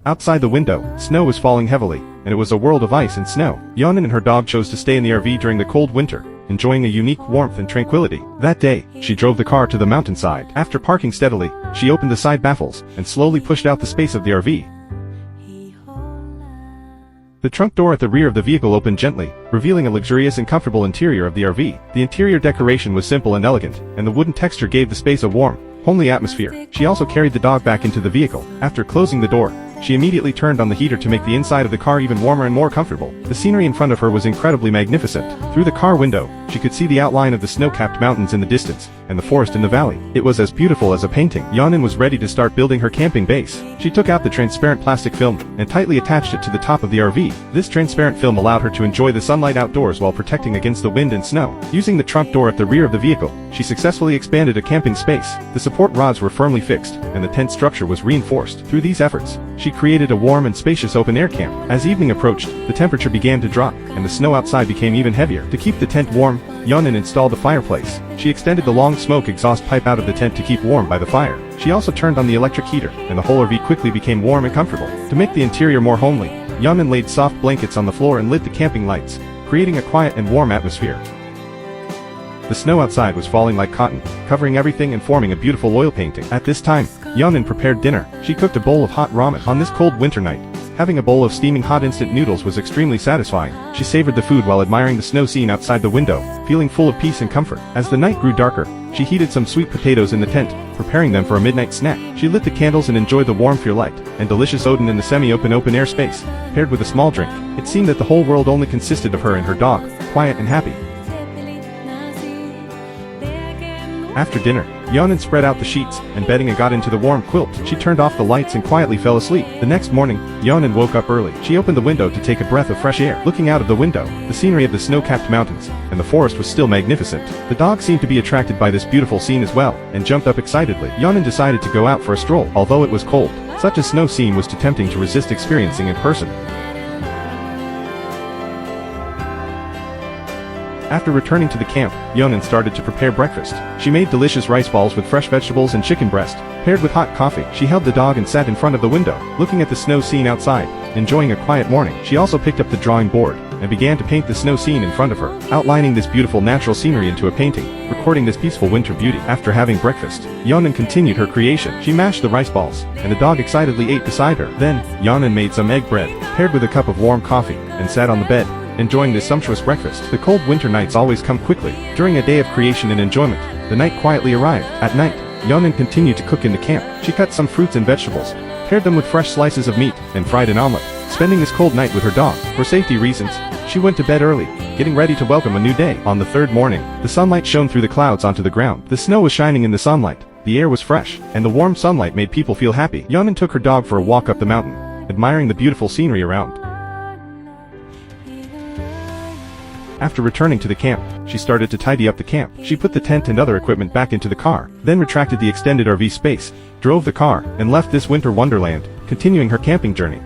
Outside the window, snow was falling heavily, and it was a world of ice and snow. Yeonin and her dog chose to stay in the RV during the cold winter, enjoying a unique warmth and tranquility. That day, she drove the car to the mountainside. After parking steadily, she opened the side baffles and slowly pushed out the space of the RV. The trunk door at the rear of the vehicle opened gently, revealing a luxurious and comfortable interior of the RV. The interior decoration was simple and elegant, and the wooden texture gave the space a warm, homely atmosphere. She also carried the dog back into the vehicle. After closing the door, she immediately turned on the heater to make the inside of the car even warmer and more comfortable. The scenery in front of her was incredibly magnificent. Through the car window, she could see the outline of the snow-capped mountains in the distance, and the forest in the valley. It was as beautiful as a painting. Yeonin was ready to start building her camping base. She took out the transparent plastic film and tightly attached it to the top of the RV. This transparent film allowed her to enjoy the sunlight outdoors while protecting against the wind and snow. Using the trunk door at the rear of the vehicle, she successfully expanded a camping space. The support rods were firmly fixed, and the tent structure was reinforced. Through these efforts, she created a warm and spacious open-air camp. As evening approached, the temperature began to drop, and the snow outside became even heavier. To keep the tent warm, Yeonin installed a fireplace. She extended the long smoke exhaust pipe out of the tent to keep warm by the fire. She also turned on the electric heater, and the whole RV quickly became warm and comfortable. To make the interior more homely, Yeonin laid soft blankets on the floor and lit the camping lights, creating a quiet and warm atmosphere. The snow outside was falling like cotton, covering everything and forming a beautiful oil painting. At this time, Yeonin prepared dinner. She cooked a bowl of hot ramen. On this cold winter night, having a bowl of steaming hot instant noodles was extremely satisfying. She savored the food while admiring the snow scene outside the window, feeling full of peace and comfort. As the night grew darker, she heated some sweet potatoes in the tent, preparing them for a midnight snack. She lit the candles and enjoyed the warm firelight and delicious odor in the semi-open open-air space, paired with a small drink. It seemed that the whole world only consisted of her and her dog, quiet and happy. After dinner, Yeonin spread out the sheets and bedding and got into the warm quilt. She turned off the lights and quietly fell asleep. The next morning, Yeonin woke up early. She opened the window to take a breath of fresh air. Looking out of the window, the scenery of the snow-capped mountains and the forest was still magnificent. The dog seemed to be attracted by this beautiful scene as well, and jumped up excitedly. Yeonin decided to go out for a stroll. Although it was cold, such a snow scene was too tempting to resist experiencing in person. After returning to the camp, Yeonin started to prepare breakfast. She made delicious rice balls with fresh vegetables and chicken breast, paired with hot coffee. She held the dog and sat in front of the window, looking at the snow scene outside, enjoying a quiet morning. She also picked up the drawing board and began to paint the snow scene in front of her, outlining this beautiful natural scenery into a painting, recording this peaceful winter beauty. After having breakfast, Yeonin continued her creation. She mashed the rice balls, and the dog excitedly ate beside her. Then, Yeonin made some egg bread, paired with a cup of warm coffee, and sat on the bed, enjoying this sumptuous breakfast. The cold winter nights always come quickly. During a day of creation and enjoyment, the night quietly arrived. At night, Yeonin continued to cook in the camp. She cut some fruits and vegetables, paired them with fresh slices of meat, and fried an omelet. Spending this cold night with her dog, for safety reasons, she went to bed early, getting ready to welcome a new day. On the third morning, the sunlight shone through the clouds onto the ground. The snow was shining in the sunlight, the air was fresh, and the warm sunlight made people feel happy. Yeonin took her dog for a walk up the mountain, admiring the beautiful scenery around. After returning to the camp, she started to tidy up the camp. She put the tent and other equipment back into the car, then retracted the extended RV space, drove the car, and left this winter wonderland, continuing her camping journey.